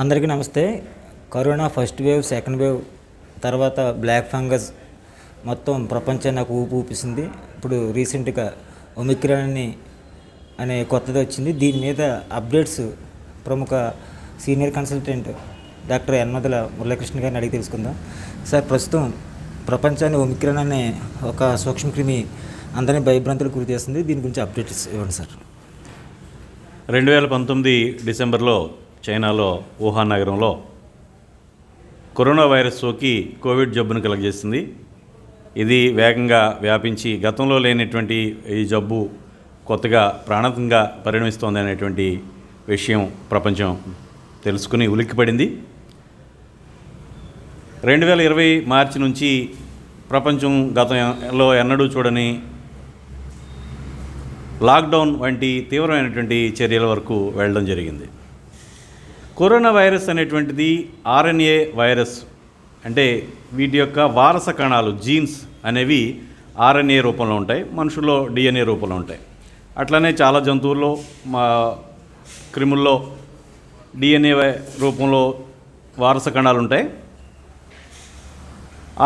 అందరికీ నమస్తే. Corona first wave, second wave తర్వాత బ్లాక్ ఫంగస్ మొత్తం ప్రపంచాన్ని ఊపిసింది. ఇప్పుడు రీసెంట్గా ఒమిక్రాన్ అనే కొత్తది వచ్చింది. దీని మీద అప్డేట్స్ ప్రముఖ senior consultant doctor Yanamadala Muralikrishna గారిని అడిగి తెలుసుకుందాం. సార్, ప్రస్తుతం ప్రపంచాన్ని ఒమిక్రాన్ అనే ఒక సూక్ష్మక్రిమి అందరినీ భయభ్రాంతులకు గురి చేస్తుంది. దీని గురించి అప్డేట్స్ ఇవ్వండి సార్. 2019 డిసెంబర్లో చైనాలో వుహాన్ నగరంలో కరోనా వైరస్ సోకి కోవిడ్ జబ్బును కలుగజేసింది. ఇది వేగంగా వ్యాపించి గతంలో లేనటువంటి ఈ జబ్బు కొత్తగా ప్రాణాంతకంగా పరిణమిస్తోంది అనేటువంటి విషయం ప్రపంచం తెలుసుకుని ఉలిక్కిపడింది. 2020 మార్చి నుంచి ప్రపంచం గతంలో ఎన్నడూ చూడని లాక్డౌన్ వంటి తీవ్రమైనటువంటి చర్యల వరకు వెళ్ళడం జరిగింది. కరోనా వైరస్ అనేటువంటిది ఆర్ఎన్ఏ వైరస్, అంటే వీటి యొక్క వారస కణాలు జీన్స్ అనేవి ఆర్ఎన్ఏ రూపంలో ఉంటాయి, మనుషుల్లో డిఎన్ఏ రూపంలో ఉంటాయి. అట్లనే చాలా జంతువుల్లో క్రిముల్లో డిఎన్ఏ రూపంలో వారస కణాలు ఉంటాయి.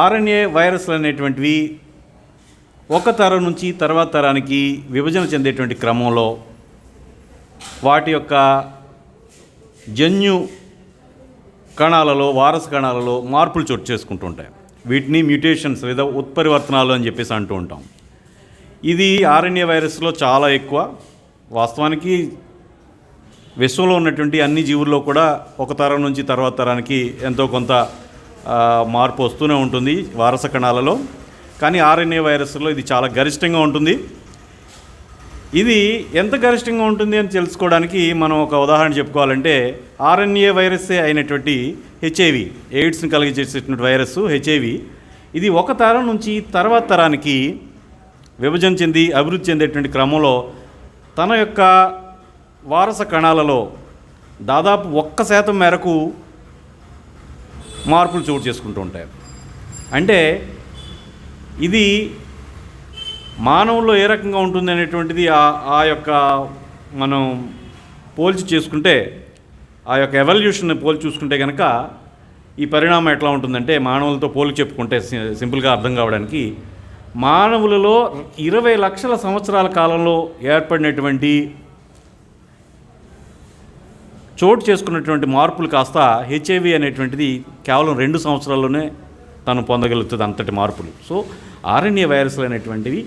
ఆర్ఎన్ఏ వైరస్లు అనేటువంటివి ఒక తరం నుంచి తర్వాత తరానికి విభజన చెందేటువంటి క్రమంలో వాటి యొక్క జన్యు కణాలలో, వారస కణాలలో మార్పులు చోటు చేసుకుంటూ ఉంటాయి. వీటిని మ్యూటేషన్స్ లేదా ఉత్పరివర్తనాలు అని చెప్పేసి అంటూ ఉంటాం. ఇది ఆర్ఎన్ఏ వైరస్లో చాలా ఎక్కువ. వాస్తవానికి విశ్వంలో ఉన్నటువంటి అన్ని జీవుల్లో కూడా ఒక తరం నుంచి తర్వాత తరానికి ఎంతో కొంత మార్పు వస్తూనే ఉంటుంది వారస కణాలలో. కానీ ఆర్ఎన్ఏ వైరస్లో ఇది చాలా గరిష్టంగా ఉంటుంది. ఇది ఎంత గరిష్టంగా ఉంటుంది అని తెలుసుకోవడానికి మనం ఒక ఉదాహరణ చెప్పుకోవాలంటే, ఆర్ఎన్ఏ వైరస్సే అయినటువంటి హెచ్ఐవి, ఎయిడ్స్ని కలిగజేసేటువంటి వైరస్ హెచ్ఐవి, ఇది ఒక తరం నుంచి తర్వాత తరానికి విభజన చెంది అభివృద్ధి చెందేటువంటి క్రమంలో తన యొక్క వారస కణాలలో దాదాపు 1% మేరకు మార్పులు చోటు చేసుకుంటూ ఉంటాయి. అంటే ఇది మానవుల్లో ఏ రకంగా ఉంటుంది అనేటువంటిది ఆ యొక్క మనం పోల్చి చేసుకుంటే, ఆ యొక్క ఎవల్యూషన్ని పోల్చి చూసుకుంటే కనుక ఈ పరిణామం ఎట్లా ఉంటుందంటే, మానవులతో పోల్చి చెప్పుకుంటే సింపుల్గా అర్థం కావడానికి, మానవులలో 20 లక్షల సంవత్సరాల కాలంలో ఏర్పడినటువంటి చోటు చేసుకున్నటువంటి మార్పులు కాస్త హెచ్ఐవి అనేటువంటిది కేవలం 2 సంవత్సరాల్లోనే తను పొందగలుగుతుంది అంతటి మార్పులు. సో ఆర్ఎన్ఏ వైరస్లు అనేటువంటివి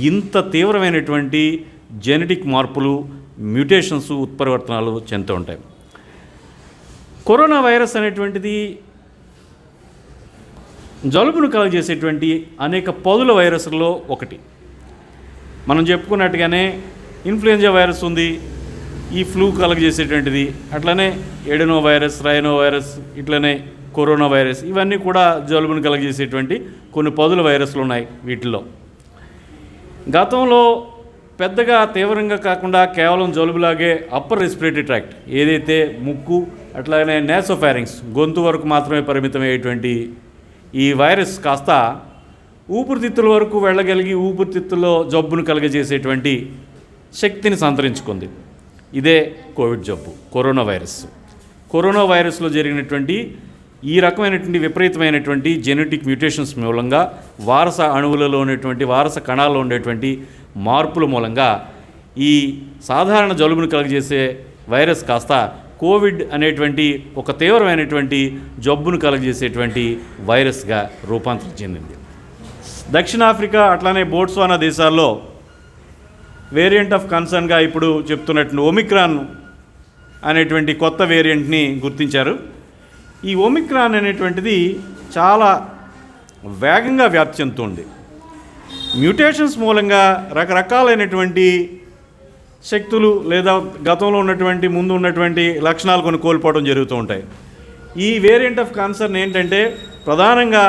ఇంత తీవ్రమైనటువంటి జెనెటిక్ మార్పులు, మ్యూటేషన్స్, ఉత్పరివర్తనాలు చెందుతూ ఉంటాయి. కరోనా వైరస్ అనేటువంటిది జలుబును కలుగజేసేటువంటి అనేక పదుల వైరస్లలో ఒకటి. మనం చెప్పుకున్నట్టుగానే ఇన్ఫ్లుయెంజా వైరస్ ఉంది, ఈ ఫ్లూ కలుగజేసేటువంటిది. అట్లనే ఎడెనో వైరస్, రైనో వైరస్, ఇట్లనే కరోనా వైరస్, ఇవన్నీ కూడా జలుబును కలుగజేసేటువంటి కొన్ని పదుల వైరస్లు ఉన్నాయి. వీటిల్లో గతంలో పెద్దగా తీవ్రంగా కాకుండా కేవలం జలుబులాగే అప్పర్ రెస్పిరేటరీ ట్రాక్ట్, ఏదైతే ముక్కు అట్లానే నేసోఫారింగ్స్, గొంతు వరకు మాత్రమే పరిమితమయ్యేటువంటి ఈ వైరస్ కాస్త ఊపిరితిత్తుల వరకు వెళ్ళగలిగి ఊపిరితిత్తుల్లో జబ్బును కలుగజేసేటువంటి శక్తిని సంతరించుకుంది. ఇదే కోవిడ్ జబ్బు, కరోనా వైరస్. కరోనా వైరస్లో జరిగినటువంటి ఈ రకమైనటువంటి విపరీతమైనటువంటి జెనెటిక్ మ్యూటేషన్స్ మూలంగా, వారస అణువులలో ఉన్నటువంటి వారస కణాల్లో ఉండేటువంటి మార్పుల మూలంగా ఈ సాధారణ జలుబును కలుగజేసే వైరస్ కాస్త కోవిడ్ అనేటువంటి ఒక తీవ్రమైనటువంటి జబ్బును కలుగజేసేటువంటి వైరస్గా రూపాంతరం చెందింది. దక్షిణాఫ్రికా అట్లానే బోట్స్వానా దేశాల్లో వేరియంట్ ఆఫ్ కన్సర్న్గా ఇప్పుడు చెప్తున్నటువంటి ఒమిక్రాన్ అనేటువంటి కొత్త వేరియంట్ని గుర్తించారు. ఈ ఒమిక్రాన్ అనేటువంటిది చాలా వేగంగా వ్యాప్తి చెందుతుంది. మ్యూటేషన్స్ మూలంగా రకరకాలైనటువంటి శక్తులు లేదా గతంలో ఉన్నటువంటి ముందు ఉన్నటువంటి లక్షణాలు కొన్ని కోల్పోవడం జరుగుతూ ఉంటాయి. ఈ వేరియంట్ ఆఫ్ కన్సర్న్ ఏంటంటే ప్రధానంగా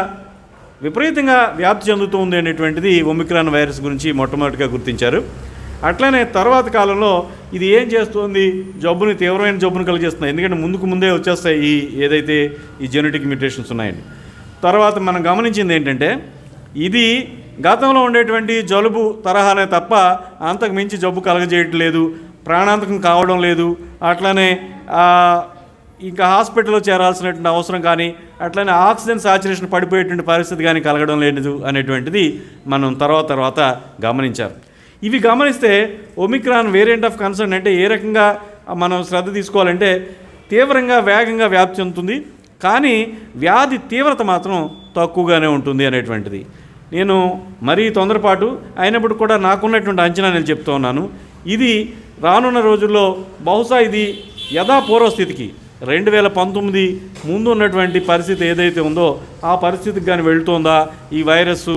విపరీతంగా వ్యాప్తి చెందుతుంది అనేటువంటిది ఒమిక్రాన్ వైరస్ గురించి మొట్టమొదటిగా గుర్తించారు. అట్లనే తర్వాత కాలంలో ఇది ఏం చేస్తుంది, జబ్బుని తీవ్రమైన జబ్బును కలిగేస్తుంది. ఎందుకంటే ముందే వచ్చేస్తాయి ఈ ఏదైతే ఈ జెనెటిక్ మ్యూటేషన్స్ ఉన్నాయండి. తర్వాత మనం గమనించింది ఏంటంటే, ఇది గతంలో ఉండేటువంటి జలుబు తరహానే తప్ప అంతకు మించి జబ్బు కలగజేయట్లేదు, ప్రాణాంతకం కావడం లేదు. అట్లనే ఇంకా హాస్పిటల్లో చేరాల్సినటువంటి అవసరం కానీ అట్లనే ఆక్సిజన్ సాచురేషన్ పడిపోయేటువంటి పరిస్థితి కానీ కలగడం లేదు అనేటువంటిది మనం తర్వాత గమనించారు. ఇవి గమనిస్తే ఒమిక్రాన్ వేరియంట్ ఆఫ్ కన్సర్న్ అంటే ఏ రకంగా మనం శ్రద్ధ తీసుకోవాలంటే తీవ్రంగా వేగంగా వ్యాప్తి చెందుతుంది, కానీ వ్యాధి తీవ్రత మాత్రం తక్కువగానే ఉంటుంది అనేటువంటిది. నేను మరీ తొందరపాటు అయినప్పుడు కూడా నాకున్నటువంటి అంచనా నేను చెప్తూ ఉన్నాను. ఇది రానున్న రోజుల్లో బహుశా ఇది యథాపూర్వ స్థితికి 2019 ముందు ఉన్నటువంటి పరిస్థితి ఏదైతే ఉందో ఆ పరిస్థితికి కానీ వెళుతోందా ఈ వైరస్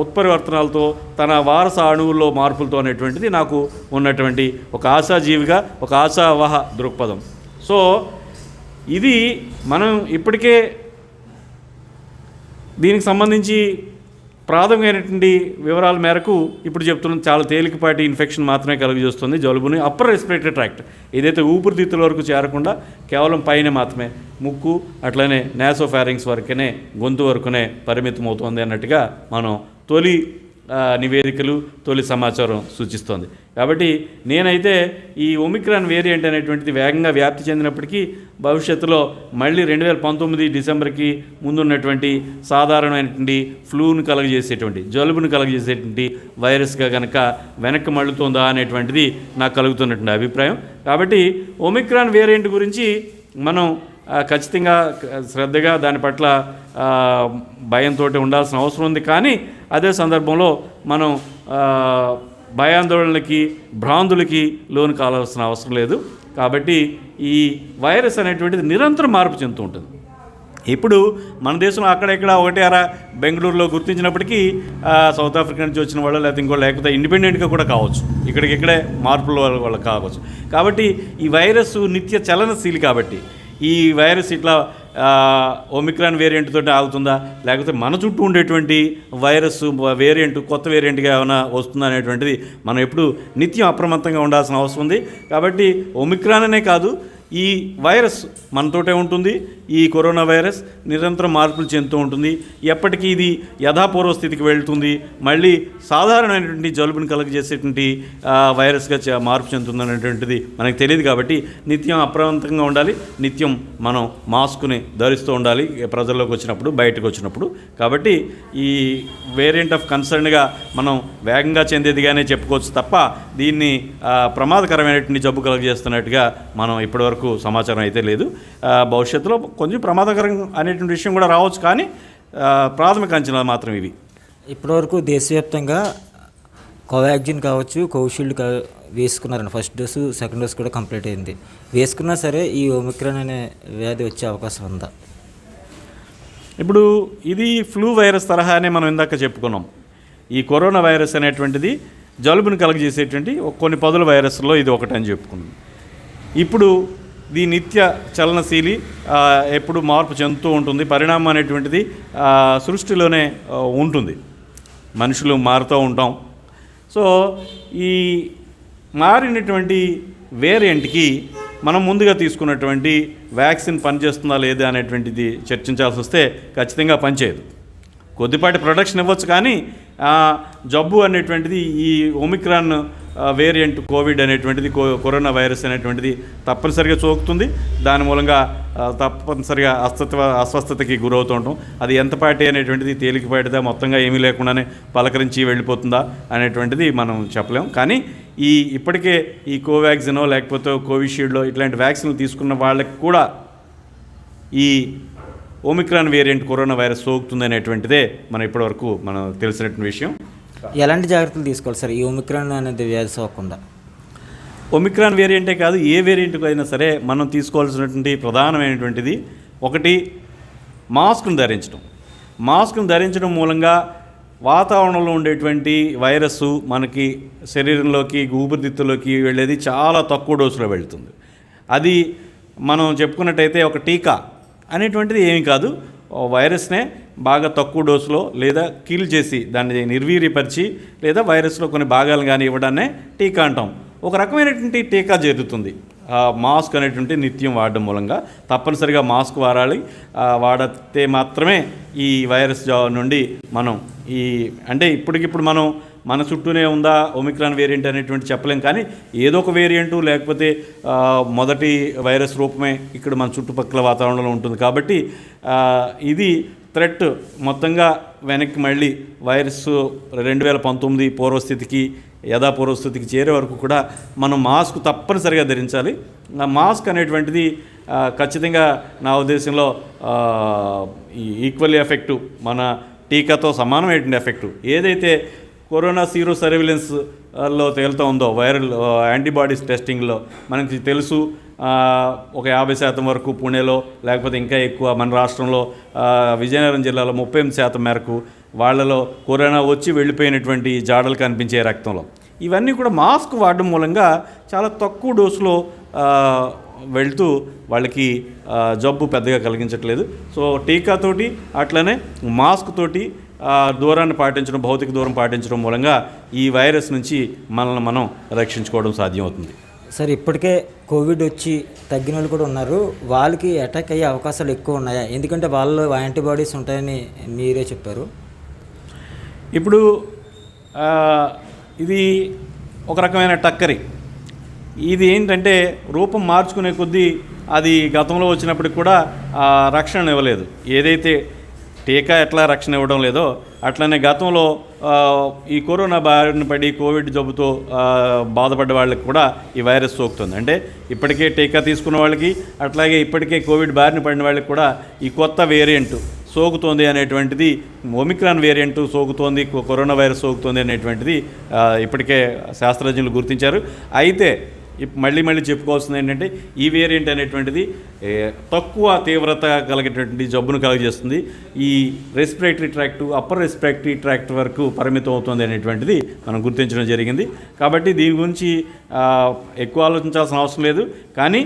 ఉత్పరివర్తనాలతో తన వారస అణువుల్లో మార్పులతో అనేటువంటిది నాకు ఉన్నటువంటి ఒక ఆశాజీవిగా ఒక ఆశావహ దృక్పథం. సో ఇది మనం ఇప్పటికే దీనికి సంబంధించి ప్రాథమికమైనటువంటి వివరాల మేరకు ఇప్పుడు చెప్తున్నాం, చాలా తేలికపాటి ఇన్ఫెక్షన్ మాత్రమే కలుగజేస్తుంది జలుబుని. అప్పర్ రెస్పిరేటరీ ట్రాక్ట్ ఏదైతే ఊపిరితిత్తుల వరకు చేరకుండా కేవలం పైన మాత్రమే ముక్కు అట్లనే నాసోఫారింగ్స్ వరకునే గొంతు వరకునే పరిమితం అవుతుంది అన్నట్టుగా మనం తొలి నివేదికలు తొలి సమాచారం సూచిస్తోంది. కాబట్టి నేనైతే ఈ ఒమిక్రాన్ వేరియంట్ అనేటువంటిది వేగంగా వ్యాప్తి చెందినప్పటికీ భవిష్యత్తులో మళ్ళీ 2019 డిసెంబర్కి ముందున్నటువంటి సాధారణమైనటువంటి ఫ్లూను కలుగజేసేటువంటి జలుబును కలుగజేసేటువంటి వైరస్గా కనుక వెనక్కి మళ్ళుతుందా అనేటువంటిది నాకు కలుగుతున్నటువంటి అభిప్రాయం. కాబట్టి ఒమిక్రాన్ వేరియంట్ గురించి మనం ఖచ్చితంగా శ్రద్ధగా దాని పట్ల భయంతో ఉండాల్సిన అవసరం ఉంది. కానీ అదే సందర్భంలో మనం భయాందోళనలకి భ్రాంతులకి లోను కావాల్సిన అవసరం లేదు. కాబట్టి ఈ వైరస్ అనేటువంటిది నిరంతరం మార్పు చెందుతూ ఉంటుంది. ఇప్పుడు మన దేశంలో అక్కడెక్కడ ఒకటి అరా బెంగళూరులో గుర్తించినప్పటికీ సౌత్ ఆఫ్రికా నుంచి వచ్చిన వాళ్ళు లేకపోతే ఇండిపెండెంట్గా కూడా కావచ్చు, ఇక్కడికిక్కడే మార్పుల వల్ల కావచ్చు. కాబట్టి ఈ వైరస్ నిత్య చలనశీలి. కాబట్టి ఈ వైరస్ ఇట్లా ఒమిక్రాన్ వేరియంట్ తోటి ఆగుతుందా, లేకపోతే మన చుట్టూ ఉండేటువంటి వైరస్ వేరియంట్ కొత్త వేరియంట్గా ఏమైనా వస్తుందా అనేటువంటిది మనం ఎప్పుడు నిత్యం అప్రమత్తంగా ఉండాల్సిన అవసరం ఉంది. కాబట్టి ఒమిక్రాన్ అనే కాదు, ఈ వైరస్ మనతోటే ఉంటుంది. ఈ కరోనా వైరస్ నిరంతరం మార్పులు చెందుతూ ఉంటుంది. ఎప్పటికీ ఇది యథాపూర్వ స్థితికి వెళ్తుంది, మళ్ళీ సాధారణమైనటువంటి జలుబుని కలుగజేసేటువంటి వైరస్గా మార్పు చెందుతుంది అనేటువంటిది మనకు తెలియదు. కాబట్టి నిత్యం అప్రమత్తంగా ఉండాలి, నిత్యం మనం మాస్క్ని ధరిస్తూ ఉండాలి ప్రజల్లోకి వచ్చినప్పుడు బయటకు వచ్చినప్పుడు. కాబట్టి ఈ వేరియంట్ ఆఫ్ కన్సర్న్గా మనం వేగంగా చెందేదిగానే చెప్పుకోవచ్చు తప్ప దీన్ని ప్రమాదకరమైనటువంటి జబ్బు కలుగజేస్తున్నట్టుగా మనం ఇప్పటివరకు సమాచారం అయితే లేదు. భవిష్యత్తులో కొంచెం ప్రమాదకరం అనేటువంటి విషయం కూడా రావచ్చు, కానీ ప్రాథమిక అంచనాలు మాత్రం ఇవి. ఇప్పటివరకు దేశవ్యాప్తంగా కోవాక్సిన్ కావచ్చు, కోవిషీల్డ్ వేసుకున్నారండి. ఫస్ట్ డోసు సెకండ్ డోసు కూడా కంప్లీట్ అయింది. వేసుకున్నా సరే ఈ ఒమిక్రాన్ అనే వ్యాధి వచ్చే అవకాశం ఉందా? ఇప్పుడు ఇది ఫ్లూ వైరస్ తరహానే మనం ఇందాక చెప్పుకున్నాం. ఈ కరోనా వైరస్ అనేటువంటిది జలుబును కలుగజేసేటువంటి కొన్ని పదుల వైరస్లో ఇది ఒకటని చెప్పుకున్నాం. ఇప్పుడు ఇది నిత్య చలనశీలి, ఎప్పుడు మార్పు చెందుతూ ఉంటుంది. పరిణామం అనేటువంటిది సృష్టిలోనే ఉంటుంది, మనుషులు మారుతూ ఉంటాం. సో ఈ మారినటువంటి వేరియంట్కి మనం ముందుగా తీసుకున్నటువంటి వ్యాక్సిన్ పనిచేస్తుందా లేదా అనేటువంటిది చర్చించాల్సి వస్తే ఖచ్చితంగా పనిచేయదు. కొద్దిపాటి ప్రొటెక్షన్ ఇవ్వచ్చు, కానీ జబ్బు అనేటువంటిది ఈ ఒమిక్రాన్ వేరియంట్ కోవిడ్ అనేటువంటిది కరోనా వైరస్ అనేటువంటిది తప్పనిసరిగా సోకుతుంది. దాని మూలంగా తప్పనిసరిగా అస్వస్థతకి గురవుతూ ఉంటాం. అది ఎంతపాటి అనేటువంటిది తేలికపాటిదా, మొత్తంగా ఏమీ లేకుండానే పలకరించి వెళ్ళిపోతుందా అనేటువంటిది మనం చెప్పలేం. కానీ ఇప్పటికే ఈ కోవాక్సినో లేకపోతే కోవిషీల్డో ఇట్లాంటి వ్యాక్సిన్లు తీసుకున్న వాళ్ళకి కూడా ఈ ఒమిక్రాన్ వేరియంట్ కరోనా వైరస్ సోకుతుంది అనేటువంటిదే మనం ఇప్పటివరకు మనం తెలిసినటువంటి విషయం. ఎలాంటి జాగ్రత్తలు తీసుకోవాలి సార్ ఈ ఒమిక్రాన్ అనేది వ్యాధి సోకకుండా? ఒమిక్రాన్ వేరియంటే కాదు, ఏ వేరియంట్కి అయినా సరే మనం తీసుకోవాల్సినటువంటి ప్రధానమైనటువంటిది ఒకటి మాస్క్ను ధరించడం. మాస్క్ను ధరించడం మూలంగా వాతావరణంలో ఉండేటువంటి వైరస్సు మనకి శరీరంలోకి ఊపిరితిత్తుల్లోకి వెళ్ళేది చాలా తక్కువ డోసులో వెళుతుంది. అది మనం చెప్పుకున్నట్టయితే ఒక టీకా అనేటువంటిది ఏమీ కాదు. వైరస్నే బాగా తక్కువ డోసులో లేదా కిల్ చేసి దాన్ని నిర్వీర్యపరిచి లేదా వైరస్లో కొన్ని భాగాలు కానీ ఇవ్వడాన్నే టీకా అంటాం. ఒక రకమైనటువంటి టీకా జరుగుతుంది మాస్క్ అనేటువంటి నిత్యం వాడడం మూలంగా. తప్పనిసరిగా మాస్క్ వాడితే మాత్రమే ఈ వైరస్ నుండి మనం అంటే ఇప్పటికిప్పుడు మనం మన చుట్టూనే ఉందా ఒమిక్రాన్ వేరియంట్ అనేటువంటి చెప్పలేం, కానీ ఏదో ఒక వేరియంటు లేకపోతే మొదటి వైరస్ రూపమే ఇక్కడ మన చుట్టుపక్కల వాతావరణంలో ఉంటుంది. కాబట్టి ఇది థ్రెట్ మొత్తంగా వెనక్కి మళ్ళీ వైరస్ 2019 పూర్వస్థితికి యథాపూర్వస్థితికి చేరే వరకు కూడా మనం మాస్క్ తప్పనిసరిగా ధరించాలి. ఆ మాస్క్ అనేటువంటిది ఖచ్చితంగా నా ఉద్దేశంలో ఈక్వల్లీ ఎఫెక్టివ్, మన టీకాతో సమానమైనటువంటి ఎఫెక్టివ్. ఏదైతే కరోనా సీరో సర్వేలెన్స్లో తేలుతూ ఉందో వైరల్ యాంటీబాడీస్ టెస్టింగ్లో మనకి తెలుసు, ఒక 50% వరకు పుణేలో, లేకపోతే ఇంకా ఎక్కువ మన రాష్ట్రంలో విజయనగరం జిల్లాలో 38% మేరకు వాళ్ళలో కరోనా వచ్చి వెళ్ళిపోయినటువంటి జాడలు కనిపించే రక్తంలో. ఇవన్నీ కూడా మాస్క్ వాడడం మూలంగా చాలా తక్కువ డోసులో వెళ్తూ వాళ్ళకి జబ్బు పెద్దగా కలిగించట్లేదు. సో టీకాతోటి అట్లనే మాస్క్ తోటి దూరాన్ని పాటించడం, భౌతిక దూరం పాటించడం మూలంగా ఈ వైరస్ నుంచి మనల్ని మనం రక్షించుకోవడం సాధ్యమవుతుంది. సార్, ఇప్పటికే కోవిడ్ వచ్చి తగ్గిన వాళ్ళు కూడా ఉన్నారు. వాళ్ళకి అటాక్ అయ్యే అవకాశాలు ఎక్కువ ఉన్నాయా? ఎందుకంటే వాళ్ళలో యాంటీబాడీస్ ఉంటాయని మీరే చెప్పారు. ఇప్పుడు ఇది ఒక రకమైన టక్కరి. ఇది ఏంటంటే రూపం మార్చుకునే కొద్దీ అది గతంలో వచ్చినప్పటికి కూడా రక్షణ ఇవ్వలేదు. ఏదైతే టీకా ఎట్లా రక్షణ ఇవ్వడం లేదో అట్లనే గతంలో ఈ కరోనా బారిన పడి కోవిడ్ జబ్బుతో బాధపడ్డ వాళ్ళకి కూడా ఈ వైరస్ సోకుతుంది. అంటే ఇప్పటికే టీకా తీసుకున్న వాళ్ళకి, అట్లాగే ఇప్పటికే కోవిడ్ బారిన పడిన వాళ్ళకి కూడా ఈ కొత్త వేరియంట్ సోకుతోంది అనేటువంటిది, ఒమిక్రాన్ వేరియంట్ సోకుతోంది, కరోనా వైరస్ సోకుతోంది అనేటువంటిది ఇప్పటికే శాస్త్రజ్ఞులు గుర్తించారు. అయితే మళ్ళీ చెప్పుకోవాల్సింది ఏంటంటే ఈ వేరియంట్ అనేటువంటిది తక్కువ తీవ్రత కలిగేటువంటి జబ్బును కలుగజేస్తుంది. ఈ respiratory tract, upper respiratory tract వరకు పరిమితం అవుతుంది అనేటువంటిది మనం గుర్తించడం జరిగింది. కాబట్టి దీని గురించి ఎక్కువ ఆలోచించాల్సిన అవసరం లేదు. కానీ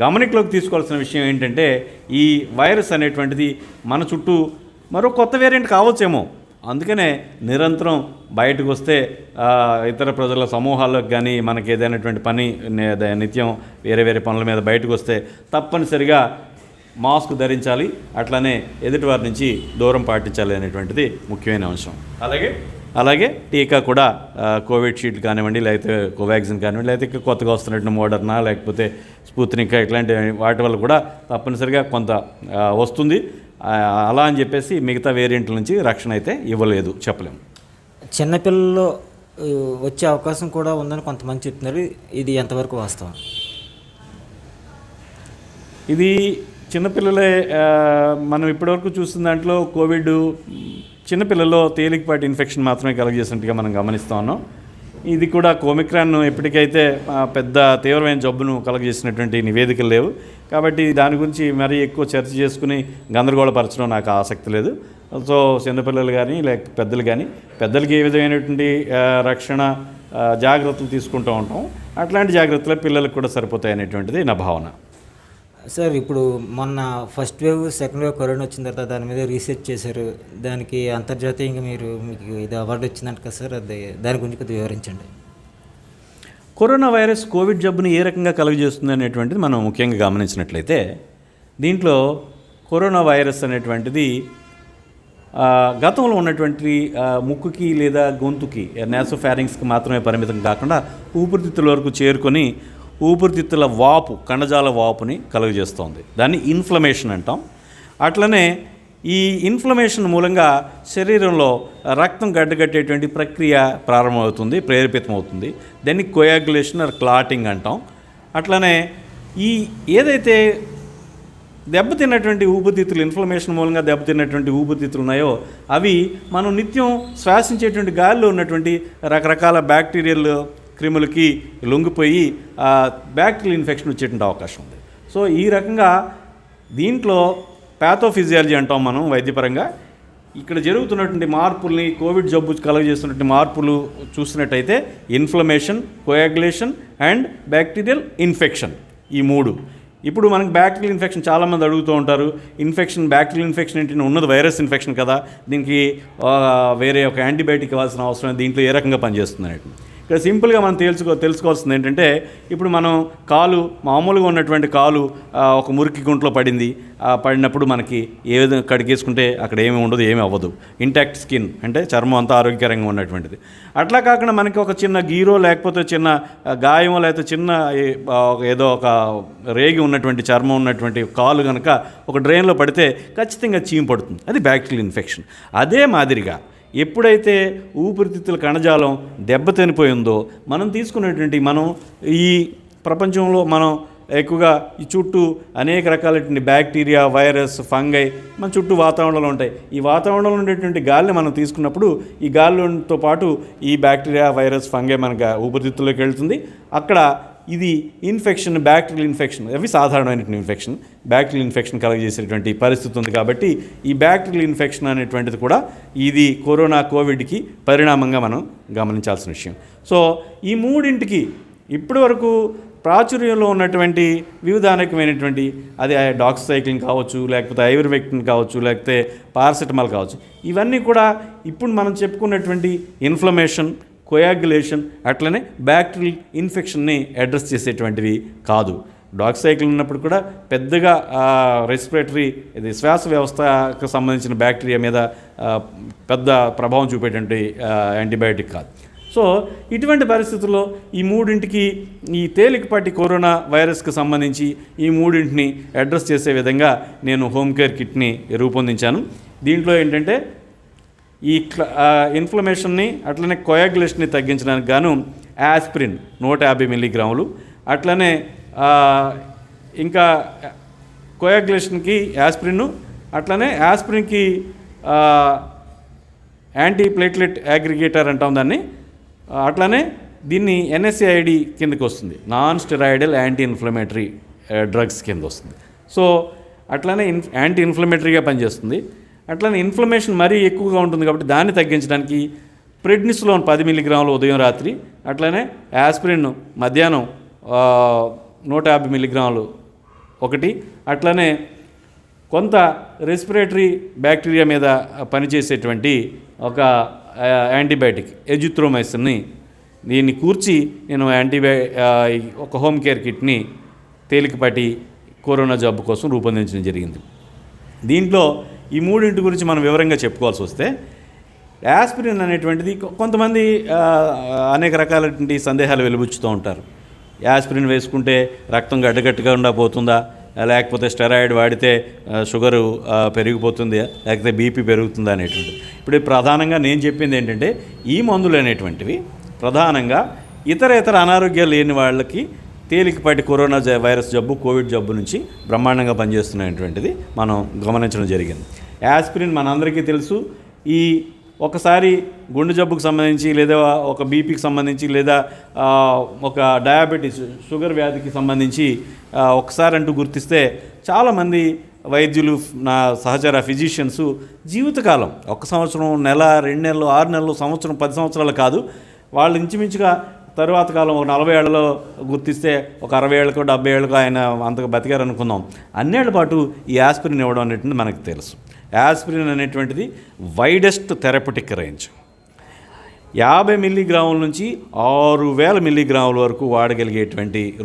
గమనికలోకి తీసుకోవాల్సిన విషయం ఏంటంటే ఈ వైరస్ అనేటువంటిది మన చుట్టూ మరో కొత్త వేరియంట్ కావచ్చేమో. అందుకనే నిరంతరం బయటకు వస్తే ఇతర ప్రజల సమూహాల్లోకి కానీ మనకి ఏదైనటువంటి పని నిత్యం వేరే పనుల మీద బయటకు వస్తే తప్పనిసరిగా మాస్క్ ధరించాలి, అట్లనే ఎదుటివారి నుంచి దూరం పాటించాలి అనేటువంటిది ముఖ్యమైన అంశం. అలాగే టీకా కూడా కోవిషీల్డ్ కానివ్వండి, లేకపోతే కోవాక్సిన్ కానివ్వండి, లేకపోతే కొత్తగా వస్తున్నట్టు మోడర్నా, లేకపోతే స్పుత్నిక్, ఇట్లాంటి వాటి వల్ల కూడా తప్పనిసరిగా కొంత వస్తుంది. అలా అని చెప్పేసి మిగతా వేరియంట్ల నుంచి రక్షణ అయితే ఇవ్వలేదు, చెప్పలేము. చిన్నపిల్లల్లో వచ్చే అవకాశం కూడా ఉందని కొంతమంది చెప్తున్నారు. ఇది ఎంతవరకు వాస్తవం? ఇది చిన్నపిల్లలే. మనం ఇప్పటివరకు చూస్తున్న దాంట్లో కోవిడ్ చిన్నపిల్లల్లో తేలికపాటి ఇన్ఫెక్షన్ మాత్రమే కలుగజేసినట్టుగా మనం గమనిస్తూ ఉన్నాం. ఇది కూడా ఒమిక్రాన్ ఇప్పటికైతే పెద్ద తీవ్రమైన జబ్బును కలుగజేసినటువంటి నివేదికలు లేవు. కాబట్టి దాని గురించి మరీ ఎక్కువ చర్చ చేసుకుని గందరగోళపరచడం నాకు ఆసక్తి లేదు. సో చిన్నపిల్లలు కానీ లేకపోతే పెద్దలు కానీ, పెద్దలకి ఏ విధమైనటువంటి రక్షణ జాగ్రత్తలు తీసుకుంటూ ఉంటాం, అట్లాంటి జాగ్రత్తలు పిల్లలకు కూడా సరిపోతాయి అనేటువంటిది నా భావన. సార్, ఇప్పుడు మొన్న first wave, second wave corona వచ్చిన తర్వాత దాని మీద రీసెర్చ్ చేశారు. దానికి అంతర్జాతీయంగా మీకు ఇది అవార్డు వచ్చిందంట కదా సార్, దాని గురించి కొద్దిగా వివరించండి. కరోనా వైరస్ కోవిడ్ జబ్బుని ఏ రకంగా కలుగజేస్తుంది అనేటువంటిది మనం ముఖ్యంగా గమనించినట్లయితే, దీంట్లో కరోనా వైరస్ అనేటువంటిది గతంలో ఉన్నటువంటి ముక్కుకి లేదా గొంతుకి, నాసోఫారింగ్స్కి మాత్రమే పరిమితం కాకుండా ఊపిరితిత్తుల వరకు చేరుకొని ఊపిరితిత్తుల వాపు, కణజాల వాపుని కలుగజేస్తోంది. దాన్ని ఇన్ఫ్లమేషన్ అంటాం. అట్లనే ఈ ఇన్ఫ్లమేషన్ మూలంగా శరీరంలో రక్తం గడ్డగట్టేటువంటి ప్రక్రియ ప్రారంభమవుతుంది, ప్రేరేపితమవుతుంది. దాన్ని కోయాగులేషన్ ఆర్ క్లాటింగ్ అంటాం. అట్లనే ఈ ఏదైతే దెబ్బతిన్నటువంటి ఊపిరితిత్తులు, ఇన్ఫ్లమేషన్ మూలంగా దెబ్బతిన్నటువంటి ఊపిరితిత్తులు ఉన్నాయో అవి మనం నిత్యం శ్వాసించేటువంటి గాలిలో ఉన్నటువంటి రకరకాల బ్యాక్టీరియల్ క్రిములకి లొంగిపోయి బ్యాక్టీరియల్ ఇన్ఫెక్షన్ వచ్చేటువంటి అవకాశం ఉంది. సో ఈ రకంగా దీంట్లో ప్యాథోఫిజియాలజీ అంటాం మనం వైద్యపరంగా. ఇక్కడ జరుగుతున్నటువంటి మార్పుల్ని, కోవిడ్ జబ్బు కలుగజేస్తున్నటువంటి మార్పులు చూసినట్టయితే inflammation, coagulation and bacterial infection, ఈ మూడు. ఇప్పుడు మనకి బ్యాక్టీరియల్ ఇన్ఫెక్షన్ చాలామంది అడుగుతూ ఉంటారు. బ్యాక్టీరియల్ ఇన్ఫెక్షన్ ఏంటంటే ఉన్నది వైరస్ ఇన్ఫెక్షన్ కదా, దీనికి వేరే ఒక యాంటీబయాటిక్ ఇవ్వాల్సిన అవసరం, దీంట్లో ఏ రకంగా పనిచేస్తుంది అనేది. ఇక్కడ సింపుల్గా మనం తెలుసుకోవాల్సింది ఏంటంటే, ఇప్పుడు మనం కాలు మామూలుగా ఉన్నటువంటి కాలు ఒక మురికి గుంట్లో పడింది, పడినప్పుడు మనకి ఏ విధంగా కడిగేసుకుంటే అక్కడ ఏమి ఉండదు, ఏమీ అవ్వదు, ఇంటాక్ట్ స్కిన్ అంటే చర్మం అంతా ఆరోగ్యకరంగా ఉన్నటువంటిది. అట్లా కాకుండా మనకి ఒక చిన్న గీరో లేకపోతే చిన్న గాయమో లేకపోతే చిన్న ఏదో ఒక రేగి ఉన్నటువంటి చర్మం ఉన్నటువంటి కాలు కనుక ఒక డ్రైన్లో పడితే ఖచ్చితంగా చీము పడుతుంది, అది బ్యాక్టీరియల్ ఇన్ఫెక్షన్. అదే మాదిరిగా ఎప్పుడైతే ఊపిరితిత్తుల కణజాలం దెబ్బతినిపోయిందో మనం తీసుకున్నటువంటి ఈ ప్రపంచంలో మనం ఎక్కువగా ఈ చుట్టూ అనేక రకాలైనటువంటి బ్యాక్టీరియా, వైరస్, ఫంగై మన చుట్టూ వాతావరణంలో ఉంటాయి. ఈ వాతావరణంలో ఉండేటువంటి గాలిని మనం తీసుకున్నప్పుడు ఈ గాలితో పాటు ఈ బ్యాక్టీరియా, వైరస్, ఫంగై మనకు ఊపిరితిత్తుల్లోకి వెళ్తుంది. అక్కడ ఇది ఇన్ఫెక్షన్, బ్యాక్టీరియల్ ఇన్ఫెక్షన్, అవి సాధారణమైనటువంటి ఇన్ఫెక్షన్, బ్యాక్టీరియల్ ఇన్ఫెక్షన్ కలగజేసేటువంటి పరిస్థితి ఉంది. కాబట్టి ఈ బ్యాక్టీరియల్ ఇన్ఫెక్షన్ అనేటువంటిది కూడా ఇది కోవిడ్కి పరిణామంగా మనం గమనించాల్సిన విషయం. సో ఈ మూడింటికి ఇప్పటి వరకు ప్రాచుర్యంలో ఉన్నటువంటి వివిధ అనేకమైనటువంటి, అది డాక్సిసైక్లిన్ కావచ్చు, లేకపోతే ఐవర్మెక్టిన్ కావచ్చు, లేకపోతే పారాసెటమాల్ కావచ్చు, ఇవన్నీ కూడా ఇప్పుడు మనం చెప్పుకున్నటువంటి ఇన్ఫ్లమేషన్, కోయాగ్యులేషన్, అట్లనే బ్యాక్టీరియల్ ఇన్ఫెక్షన్ని అడ్రస్ చేసేటువంటివి కాదు. డాక్సిసైక్లిన్ ఉన్నప్పుడు కూడా పెద్దగా రెస్పిరేటరీ, ఇది శ్వాస వ్యవస్థకు సంబంధించిన బ్యాక్టీరియా మీద పెద్ద ప్రభావం చూపేటువంటి యాంటీబయాటిక్ కాదు. సో ఇటువంటి పరిస్థితుల్లో ఈ మూడింటికి, ఈ తేలికపాటి కరోనా వైరస్కి సంబంధించి ఈ మూడింటిని అడ్రస్ చేసే విధంగా నేను హోమ్ కేర్ కిట్ని రూపొందించాను. దీంట్లో ఏంటంటే ఈ ఇన్ఫ్లమేషన్ని అట్లనే కోయాగ్యులేషన్ని తగ్గించడానికి గాను యాస్పిరిన్ 150 మిల్లీగ్రాములు, అట్లనే ఇంకా కోయాగ్యులేషన్కి యాస్పిరిన్, అట్లనే యాస్పిరిన్కి యాంటీ ప్లేట్లెట్ అగ్రిగేటర్ అంటాం దాన్ని, అట్లనే దీన్ని NSAID కిందకి వస్తుంది, non steroidal anti inflammatory drugs కింద వస్తుంది. సో అట్లనే యాంటీ ఇన్ఫ్లమేటరీగా పనిచేస్తుంది. అట్లనే ఇన్ఫ్లమేషన్ మరీ ఎక్కువగా ఉంటుంది కాబట్టి దాన్ని తగ్గించడానికి ప్రెడ్నిసోలోన్ 10 మిల్లీగ్రాములు ఉదయం రాత్రి, అట్లనే యాస్పిరిన్ మధ్యాహ్నం 150 మిల్లీగ్రాములు ఒకటి, అట్లనే కొంత రెస్పిరేటరీ బ్యాక్టీరియా మీద పనిచేసేటువంటి ఒక యాంటీబయాటిక్ ఎజిత్రోమైసిన్ని, దీన్ని కూర్చి నేను ఒక హోమ్ కేర్ కిట్ని తేలికపాటి కరోనా జబ్బు కోసం రూపొందించడం జరిగింది. దీంట్లో ఈ మూడింటి గురించి మనం వివరంగా చెప్పుకోవాల్సి వస్తే, యాస్పిరిన్ అనేటువంటిది కొంతమంది అనేక రకాలైనటువంటి సందేహాలు వెలుబుచ్చుతూ ఉంటారు. యాస్పిరిన్ వేసుకుంటే రక్తం గడ్డగట్టుగా పోతుందా, లేకపోతే స్టెరాయిడ్ వాడితే షుగరు పెరిగిపోతుంది, లేకపోతే బీపీ పెరుగుతుందా అనేటువంటిది. ఇప్పుడు ప్రధానంగా నేను చెప్పింది ఏంటంటే, ఈ మందులు అనేటువంటివి ప్రధానంగా ఇతర అనారోగ్యాలు లేని వాళ్ళకి తేలికపాటి కరోనా వైరస్ జబ్బు, కోవిడ్ జబ్బు నుంచి బ్రహ్మాండంగా పనిచేస్తున్నటువంటిది మనం గమనించడం జరిగింది. యాస్పిరిన్ మనందరికీ తెలుసు. ఈ ఒకసారి గుండె జబ్బుకు సంబంధించి, లేదా ఒక బీపీకి సంబంధించి, లేదా ఒక డయాబెటీస్, షుగర్ వ్యాధికి సంబంధించి ఒకసారి అంటూ గుర్తిస్తే చాలామంది వైద్యులు, నా సహచర ఫిజిషియన్స్ జీవితకాలం 1 సంవత్సరం, నెల, 2 నెలలు, 6 నెలలు, సంవత్సరం, 10 సంవత్సరాలు కాదు, వాళ్ళు ఇంచుమించుగా తరువాత కాలం ఒక 40 ఏళ్లలో గుర్తిస్తే ఒక 60 ఏళ్ళకో 70 ఏళ్ళకో ఆయన అంతగా బతికారు అనుకుందాం. అన్నేళ్ల పాటు ఈ యాస్పిరిన్ ఇవ్వడం అనేటువంటిది మనకు తెలుసు. యాస్పిరిన్ అనేటువంటిది వైడెస్ట్ థెరపటిక్ రేంజ్, 50 మిల్లీగ్రాముల నుంచి 6000 మిల్లీగ్రాముల వరకు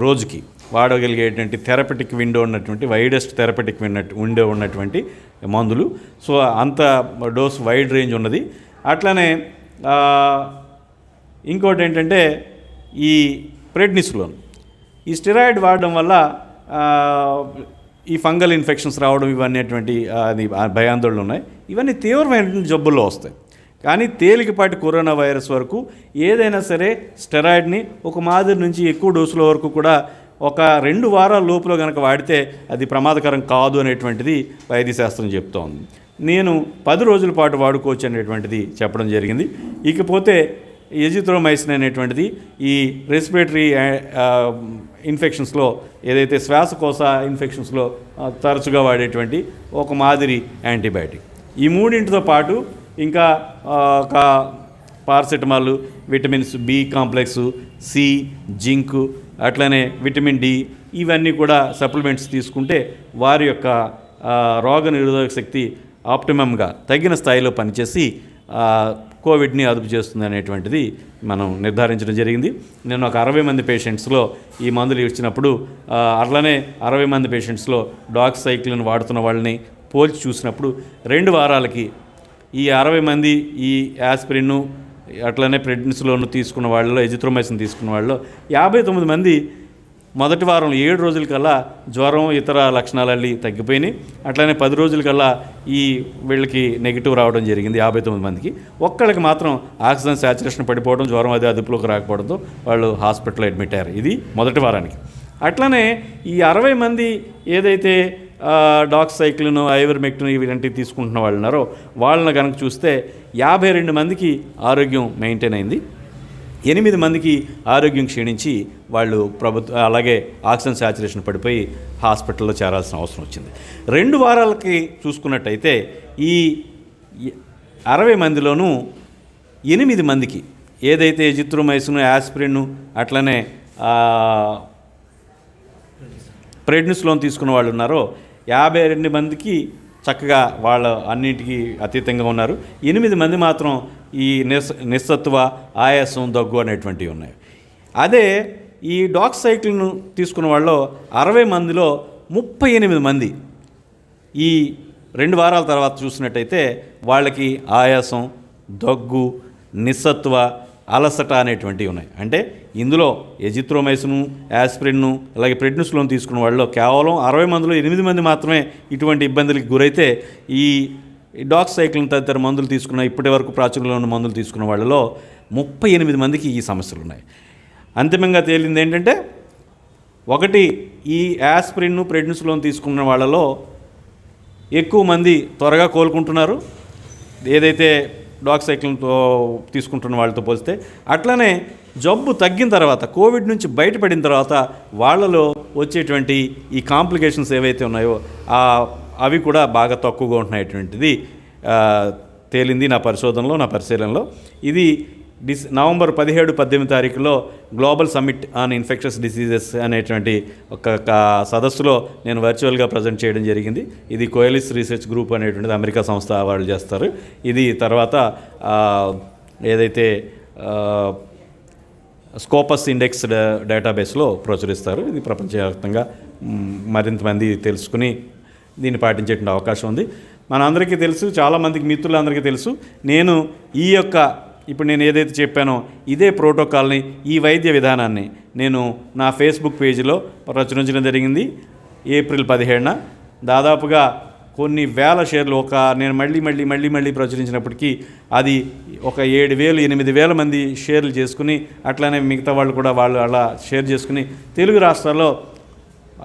రోజుకి వాడగలిగేటువంటి థెరపటిక్ విండో ఉన్నటువంటి, వైడెస్ట్ థెరపటిక్ విండో ఉన్నటువంటి మందులు. సో అంత డోస్ వైడ్ రేంజ్ ఉన్నది. అట్లనే ఇంకోటి ఏంటంటే, ఈ ప్రెడ్నిసోలోన్, ఈ స్టెరాయిడ్ వాడడం వల్ల ఈ ఫంగల్ ఇన్ఫెక్షన్స్ రావడం, ఇవన్నీ అటువంటి భయాందోళనలు ఉన్నాయి. ఇవన్నీ తీవ్రమైన జబ్బుల్లో వస్తాయి. కానీ తేలికపాటి కరోనా వైరస్ వరకు ఏదైనా సరే స్టెరాయిడ్ని ఒక మాదిరి నుంచి ఎక్కువ డోసుల వరకు కూడా ఒక 2 వారాల లోపల కనుక వాడితే అది ప్రమాదకరం కాదు అనేటువంటిది వైద్యశాస్త్రం చెప్తోంది. నేను 10 రోజుల పాటు వాడుకోవచ్చు అనేటువంటిది చెప్పడం జరిగింది. ఇకపోతే ఎజిత్రోమైసిన్ అనేటువంటిది ఈ రెస్పిరేటరీ ఇన్ఫెక్షన్స్లో, ఏదైతే శ్వాసకోశ ఇన్ఫెక్షన్స్లో తరచుగా వాడేటువంటి ఒక మాదిరి యాంటీబయాటిక్. ఈ మూడింటితో పాటు ఇంకా ఒక paracetamol, vitamins B complex, C, zinc, అట్లనే విటమిన్ డి, ఇవన్నీ కూడా సప్లిమెంట్స్ తీసుకుంటే వారి యొక్క రోగ నిరోధక శక్తి ఆప్టిమమ్గా తగిన స్థాయిలో పనిచేసి కోవిడ్ని అదుపు చేస్తుంది అనేటువంటిది మనం నిర్ధారించడం జరిగింది. నేను ఒక 60 మంది పేషెంట్స్లో ఈ మందులు ఇచ్చినప్పుడు అట్లనే 60 మంది పేషెంట్స్లో డాక్సైక్లిన్ వాడుతున్న వాళ్ళని పోల్చి చూసినప్పుడు 2 వారాలకి ఈ 60 మంది ఈ యాస్పిరిన్ అట్లనే ప్రెడ్నిస్లోను తీసుకున్న వాళ్ళలో, ఎజిత్రోమైసిన్ తీసుకున్న వాళ్ళలో 59 మంది మొదటి వారం 7 రోజులకల్లా జ్వరం ఇతర లక్షణాలన్నీ తగ్గిపోయినాయి. అట్లనే 10 రోజులకల్లా ఈ వీళ్ళకి నెగిటివ్ రావడం జరిగింది 59 మందికి. ఒక్కళ్ళకి మాత్రం ఆక్సిజన్ శాచురేషన్ పడిపోవడం, జ్వరం అది అదుపులోకి రాకపోవడంతో వాళ్ళు హాస్పిటల్లో అడ్మిట్ అయ్యారు. ఇది మొదటి వారానికి. అట్లనే ఈ 60 మంది ఏదైతే డాక్సైక్లిన్, ఐవర్మెక్టిన్ ఇలాంటివి తీసుకుంటున్న వాళ్ళు ఉన్నారో వాళ్ళని కనుక చూస్తే 52 మందికి ఆరోగ్యం మెయింటైన్ అయింది. 8 మందికి ఆరోగ్యం క్షీణించి వాళ్ళు అలాగే ఆక్సిజన్ శాచురేషన్ పడిపోయి హాస్పిటల్లో చేరాల్సిన అవసరం వచ్చింది. 2 వారాలకి చూసుకున్నట్టయితే ఈ 60 మందిలోనూ 8 మందికి ఏదైతే ఎజిత్రోమైసిన్, యాస్పిరిన్ అట్లనే ప్రెడ్నిస్లోన్ తీసుకున్న వాళ్ళు ఉన్నారో 52 మందికి చక్కగా వాళ్ళ అన్నింటికి అతీతంగా ఉన్నారు. 8 మంది మాత్రం ఈ నిస్సత్వ, ఆయాసం, దగ్గు అనేటువంటివి ఉన్నాయి. అదే ఈ డాక్సైక్లిన్ తీసుకున్న వాళ్ళు 60 మందిలో 38 మంది ఈ 2 వారాల తర్వాత చూసినట్టయితే వాళ్ళకి ఆయాసం, దగ్గు, నిస్సత్వ, అలసట అనేటువంటివి ఉన్నాయి. అంటే ఇందులో ఎజిత్రోమైసిన్, యాస్పిరిన్ అలాగే ప్రెడ్నిస్లోన్ తీసుకున్న వాళ్ళలో కేవలం 60 మందిలో 8 మంది మాత్రమే ఇటువంటి ఇబ్బందులకు గురైతే ఈ డాక్సైక్లిన్ తదితర మందులు తీసుకున్న ఇప్పటి వరకు ప్రాచుర్యంలో ఉన్న మందులు తీసుకున్న వాళ్ళలో 38 మందికి ఈ సమస్యలు ఉన్నాయి. అంతిమంగా తేలింది ఏంటంటే, ఒకటి ఈ యాస్పిరిన్, ప్రెడ్నిస్లోన్ తీసుకున్న వాళ్ళలో ఎక్కువ మంది త్వరగా కోలుకుంటున్నారు ఏదైతే డాక్సైక్లిన్తో తీసుకుంటున్న వాళ్ళతో పోలిస్తే. అట్లనే జబ్బు తగ్గిన తర్వాత, కోవిడ్ నుంచి బయటపడిన తర్వాత వాళ్ళలో వచ్చేటువంటి ఈ కాంప్లికేషన్స్ ఏవైతే ఉన్నాయో అవి కూడా బాగా తక్కువగా ఉంటున్నటువంటిది తేలింది నా పరిశోధనలో, నా పరిశీలనలో. ఇది నవంబర్ 17-18 తారీఖులో global summit on infectious diseases అనేటువంటి ఒక సదస్సులో నేను వర్చువల్గా ప్రజెంట్ చేయడం జరిగింది. ఇది కోయలిస్ రీసెర్చ్ గ్రూప్ అనేటువంటిది అమెరికా సంస్థ వాళ్ళు చేస్తారు. ఇది తర్వాత ఏదైతే స్కోపస్ ఇండెక్స్ డేటాబేస్లో ప్రచురిస్తారు. ఇది ప్రపంచవ్యాప్తంగా మరింత మంది తెలుసుకుని దీన్ని పాటించేటువంటి అవకాశం ఉంది. మనందరికీ తెలుసు, చాలామందికి మిత్రులందరికీ తెలుసు, నేను ఇప్పుడు నేను ఏదైతే చెప్పానో ఇదే ప్రోటోకాల్ని, ఈ వైద్య విధానాన్ని నేను నా ఫేస్బుక్ పేజీలో ప్రచురించడం జరిగింది ఏప్రిల్ 17న. దాదాపుగా కొన్ని వేల షేర్లు నేను మళ్ళీ ప్రచురించినప్పటికీ అది ఒక 7,000-8,000 మంది షేర్లు చేసుకుని, అట్లానే మిగతా వాళ్ళు కూడా వాళ్ళు అలా షేర్ చేసుకుని తెలుగు రాష్ట్రాల్లో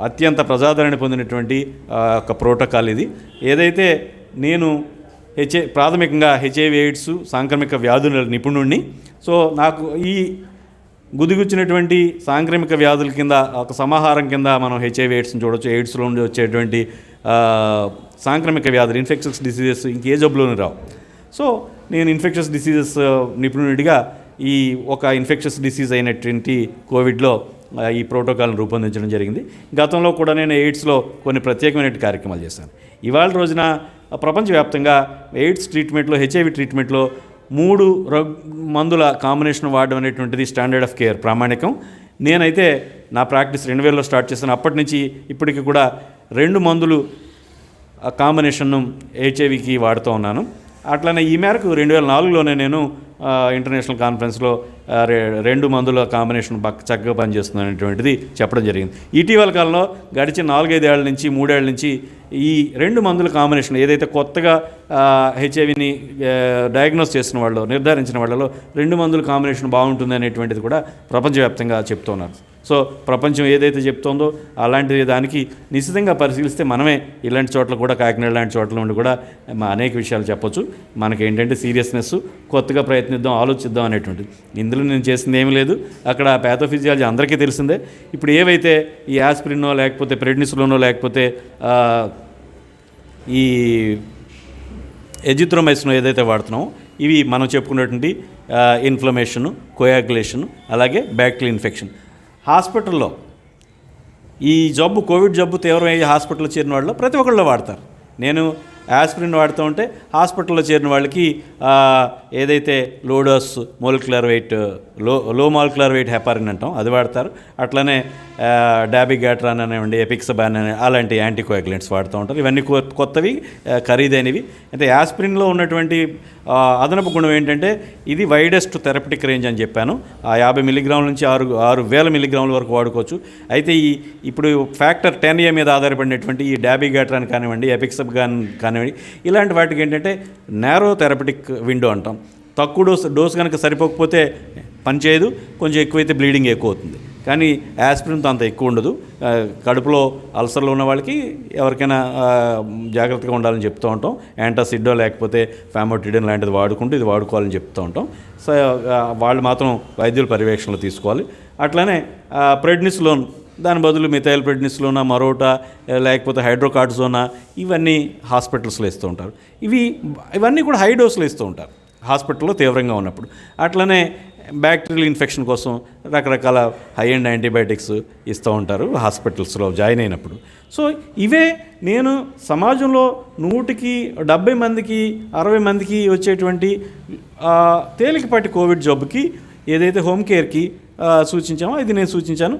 అత్యంత ప్రజాదరణ పొందినటువంటి ఒక ప్రోటోకాల్ ఇది. ఏదైతే నేను ప్రాథమికంగా హెచ్ఐవి ఎయిడ్స్ సాంక్రమిక వ్యాధుల నిపుణుడిని. సో నాకు ఈ గుదిగుచ్చినటువంటి సాంక్రమిక వ్యాధుల కింద ఒక సమాహారం కింద మనం హెచ్ఐవి ఎయిడ్స్ని చూడవచ్చు. ఎయిడ్స్లో ఉండి వచ్చేటువంటి సాంక్రమిక వ్యాధులు, ఇన్ఫెక్షస్ డిసీజెస్ ఇంకే జబ్బులోనే రావు. సో నేను ఇన్ఫెక్షస్ డిసీజెస్ నిపుణుడిగా ఈ ఒక ఇన్ఫెక్షస్ డిసీజ్ అయినటువంటి కోవిడ్లో ఈ ప్రోటోకాల్ని రూపొందించడం జరిగింది. గతంలో కూడా నేను ఎయిడ్స్లో కొన్ని ప్రత్యేకమైన కార్యక్రమాలు చేశాను. ఇవాళ రోజున ప్రపంచవ్యాప్తంగా ఎయిడ్స్ ట్రీట్మెంట్లో, హెచ్ఐవి ట్రీట్మెంట్లో 3 మందుల కాంబినేషన్ వాడడం అనేటువంటిది స్టాండర్డ్ ఆఫ్ కేర్, ప్రామాణికం. నేనైతే నా ప్రాక్టీస్ 2000లో స్టార్ట్ చేశాను. అప్పటి నుంచి ఇప్పటికి కూడా 2 మందులు కాంబినేషన్ను హెచ్ఐవికి వాడుతూ ఉన్నాను. అట్లనే ఈ మేరకు 2004లోనే నేను ఇంటర్నేషనల్ కాన్ఫరెన్స్లో 2 మందుల కాంబినేషన్ చక్కగా పనిచేస్తుంది అనేటువంటిది చెప్పడం జరిగింది. ఇటీవల కాలంలో గడిచిన 4-5 ఏళ్ల నుంచి 3 ఏళ్ల నుంచి ఈ 2 మందుల కాంబినేషన్ ఏదైతే కొత్తగా హెచ్ఐవిని డయాగ్నోస్ చేసిన వాళ్ళు, నిర్ధారించిన వాళ్ళలో 2 మందుల కాంబినేషన్ బాగుంటుంది అనేటువంటిది కూడా ప్రపంచవ్యాప్తంగా చెప్తున్నారు. సో ప్రపంచం ఏదైతే చెప్తోందో అలాంటి దానికి నిశ్చితంగా పరిశీలిస్తే మనమే ఇలాంటి చోట్ల కూడా, కాకినాడ లాంటి చోట్ల నుండి కూడా అనేక విషయాలు చెప్పొచ్చు. మనకేంటంటే సీరియస్నెస్, కొత్తగా ప్రయత్నిద్దాం, ఆలోచిద్దాం అనేటువంటిది. ఇందులో నేను చేసింది ఏమీ లేదు. అక్కడ ప్యాథోఫిజియాలజీ అందరికీ తెలిసిందే. ఇప్పుడు ఏవైతే ఈ యాస్పిరిన్నో లేకపోతే ప్రెడ్నిస్లోనో లేకపోతే ఈ ఎజిత్రోమైసిన్ ఏదైతే వాడుతున్నామో ఇవి మనం చెప్పుకున్నటువంటి ఇన్ఫ్లమేషను, కోయాగులేషను, అలాగే బ్యాక్టీరియల్ ఇన్ఫెక్షన్. హాస్పిటల్లో ఈ జబ్బు, కోవిడ్ జబ్బు తీవ్రమయ్యే హాస్పిటల్లో చేరిన వాళ్ళు ప్రతి ఒక్కళ్ళు వాడతారు. నేను యాస్పిరిన్ వాడుతూ ఉంటే హాస్పిటల్లో చేరిన వాళ్ళకి ఏదైతే low dose molecular weight low molecular weight heparin అంటాం అది వాడతారు. అట్లనే డాబిగాట్రాన్ అనేవండి, ఎపిక్సబాన్ అనే అలాంటి యాంటీకోయాగులెంట్స్ వాడుతూ ఉంటారు. ఇవన్నీ కొత్తవి, ఖరీదైనవి. అయితే యాస్పిరిన్లో ఉన్నటువంటి అదనపు గుణం ఏంటంటే ఇది వైడెస్ట్ థెరపటిక్ రేంజ్ అని చెప్పాను. 50 మిల్లీగ్రాముల నుంచి 6,000 మిల్లీగ్రాముల వరకు వాడుకోవచ్చు. అయితే ఇప్పుడు ఫ్యాక్టర్ 10A మీద ఆధారపడినటువంటి ఈ డాబిగాట్రాన్ కానివ్వండి, ఎపిక్సబాన్ కానివ్వండి, ఇలాంటి వాటికి ఏంటంటే నేరో థెరపటిక్ విండో అంటాం. తక్కువ డోస్ కనుక సరిపోకపోతే పనిచేయదు, కొంచెం ఎక్కువైతే బ్లీడింగ్ ఎక్కువ అవుతుంది. కానీ యాస్పిరిన్తో అంత ఎక్కువ ఉండదు. కడుపులో అల్సర్లు ఉన్న వాళ్ళకి ఎవరికైనా జాగ్రత్తగా ఉండాలని చెప్తూ ఉంటాం. యాంటాసిడో లేకపోతే ఫామోటిడిన్ లాంటిది వాడుకుంటూ ఇది వాడుకోవాలని చెప్తూ ఉంటాం. సో వాళ్ళు మాత్రం వైద్యుల పర్యవేక్షణలో తీసుకోవాలి. అట్లనే ప్రెడ్నిస్లోన్ దాని బదులు మిథైల్ ప్రెడ్నిస్లోనా, మరోటా లేకపోతే హైడ్రోకార్టిజోనా ఇవన్నీ హాస్పిటల్స్లో ఇస్తూ ఉంటారు. ఇవన్నీ కూడా హై డోస్లో ఇస్తూ ఉంటారు హాస్పిటల్లో తీవ్రంగా ఉన్నప్పుడు. అట్లనే బ్యాక్టీరియల్ ఇన్ఫెక్షన్ కోసం రకరకాల హై ఎండ్ యాంటీబయాటిక్స్ ఇస్తూ ఉంటారు హాస్పిటల్స్లో జాయిన్ అయినప్పుడు. సో ఇవే నేను సమాజంలో 100కి 70 మందికి 60 మందికి వచ్చేటువంటి తేలికపాటి కోవిడ్ జబ్బుకి ఏదైతే హోమ్ కేర్కి సూచించామో ఇది నేను సూచించాను.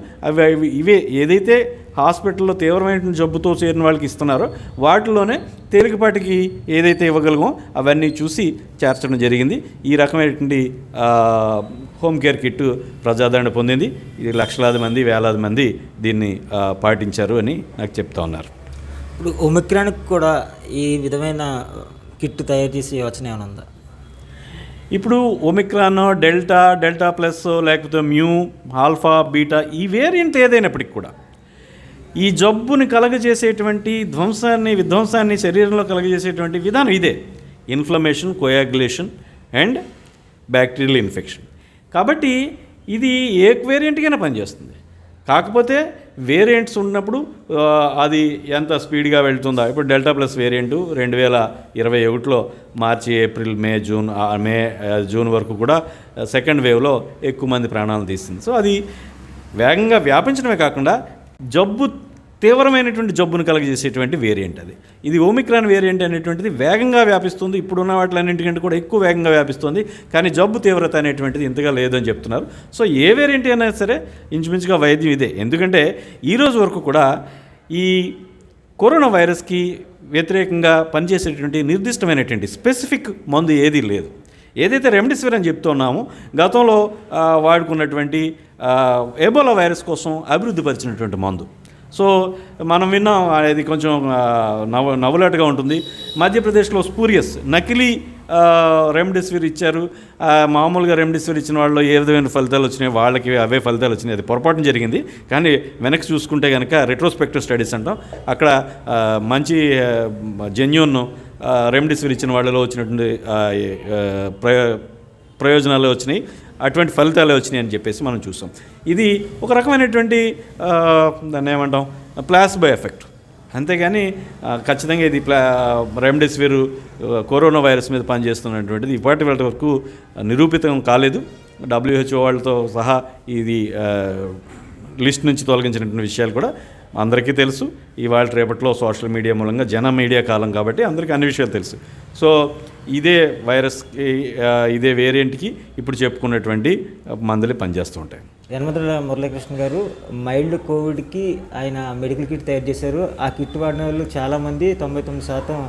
ఇవే ఏదైతే హాస్పిటల్లో తీవ్రమైనటువంటి జబ్బుతో చేరిన వాళ్ళకి ఇస్తున్నారో వాటిలోనే తేలికపాటికి ఏదైతే ఇవ్వగలమో అవన్నీ చూసి చేర్చడం జరిగింది. ఈ రకమైనటువంటి హోమ్ కేర్ కిట్ ప్రజాదరణ పొందింది. ఇది లక్షలాది మంది, వేలాది మంది దీన్ని పాటించారు అని నాకు చెప్తా ఉన్నారు. ఇప్పుడు ఒమిక్రాన్కి కూడా ఈ విధమైన కిట్ తయారు చేసి యోచన ఏమైనా ఉందా? ఇప్పుడు ఒమిక్రాన్, డెల్టా ప్లస్ లేకపోతే మ్యూ, ఆల్ఫా, బీటా ఈ వేరియంట్ ఏదైనప్పటికి కూడా ఈ జబ్బుని కలగజేసేటువంటి విధ్వంసాన్ని శరీరంలో కలగజేసేటువంటి విధానం ఇదే: inflammation, coagulation and bacterial infection. కాబట్టి ఇది ఏ వేరియంట్కైనా పనిచేస్తుంది. కాకపోతే వేరియంట్స్ ఉన్నప్పుడు అది ఎంత స్పీడ్గా వెళ్తుందో. ఇప్పుడు డెల్టా ప్లస్ వేరియంటు 2021లో మార్చి, ఏప్రిల్, మే, జూన్ వరకు కూడా సెకండ్ వేవ్లో ఎక్కువ మంది ప్రాణాలను తీసింది. సో అది వేగంగా వ్యాపించడమే కాకుండా తీవ్రమైనటువంటి జబ్బును కలగజేసేటువంటి వేరియంట్ అది. ఇది ఓమిక్రాన్ వేరియంట్ అనేటువంటిది వేగంగా వ్యాపిస్తుంది. ఇప్పుడున్న వాటిలన్నింటికంటే కూడా ఎక్కువ వేగంగా వ్యాపిస్తుంది. కానీ జబ్బు తీవ్రత అనేటువంటిది ఇంతగా లేదని చెప్తున్నారు. సో ఏ వేరియంట్ అయినా సరే ఇంచుమించుగా వైద్యం ఇదే. ఎందుకంటే ఈరోజు వరకు కూడా ఈ కరోనా వైరస్కి వ్యతిరేకంగా పనిచేసేటువంటి నిర్దిష్టమైనటువంటి స్పెసిఫిక్ మందు ఏదీ లేదు. ఏదైతే రెమ్డెసివిర్ అని చెప్తున్నామో గతంలో వాడుకున్నటువంటి ఎబోలా వైరస్ కోసం అభివృద్ధి పరిచినటువంటి మందు. సో మనం విన్నాం, అది కొంచెం నవ్వులాటగా ఉంటుంది. మధ్యప్రదేశ్లో స్పూరియస్ నకిలీ రెమ్డెసివిర్ ఇచ్చారు. మామూలుగా రెమ్డెసివిర్ ఇచ్చిన వాళ్ళు ఏ విధమైన ఫలితాలు వచ్చినాయి, వాళ్ళకి అవే ఫలితాలు వచ్చినాయి. అది పొరపాటున జరిగింది. కానీ వెనక్కి చూసుకుంటే కనుక రెట్రోస్పెక్టివ్ స్టడీస్ అంటాం, అక్కడ మంచి జెన్యూన్ రెమ్డెసివిర్ ఇచ్చిన వాళ్ళలో వచ్చినటువంటి ప్రయోజనాలు వచ్చినాయి, అటువంటి ఫలితాలే వచ్చినాయి అని చెప్పేసి మనం చూసాం. ఇది ఒక రకమైనటువంటి దాన్ని ఏమంటాం, ప్లాసిబో ఎఫెక్ట్. అంతేగాని ఖచ్చితంగా ఇది రెమ్డెసివిర్ కరోనా వైరస్ మీద పనిచేస్తున్నటువంటిది ఇప్పటి వరకు నిరూపితం కాలేదు. WHO వాళ్ళతో సహా ఇది లిస్ట్ నుంచి తొలగించినటువంటి విషయాలు కూడా అందరికీ తెలుసు. ఇవాళ రేపట్లో సోషల్ మీడియా మూలంగా మీడియా కాలం కాబట్టి అందరికీ అన్ని విషయాలు తెలుసు. సో ఇదే వైరస్కి, ఇదే వేరియంట్కి ఇప్పుడు చెప్పుకున్నటువంటి మందులే పనిచేస్తూ ఉంటాయి. యనమల మురళీకృష్ణ గారు మైల్డ్ కోవిడ్కి ఆయన మెడికల్ కిట్ తయారు చేశారు. ఆ కిట్ వాడిన వాళ్ళు చాలామంది 99%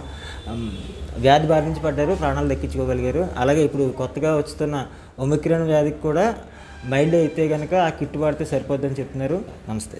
వ్యాధి బారి నుంచి పడ్డారు, ప్రాణాలు దక్కించుకోగలిగారు. అలాగే ఇప్పుడు కొత్తగా వస్తున్న ఒమిక్రాన్ వ్యాధికి కూడా మైల్డ్ అయితే కనుక ఆ కిట్ వాడితే సరిపోద్దని చెప్తున్నారు. నమస్తే.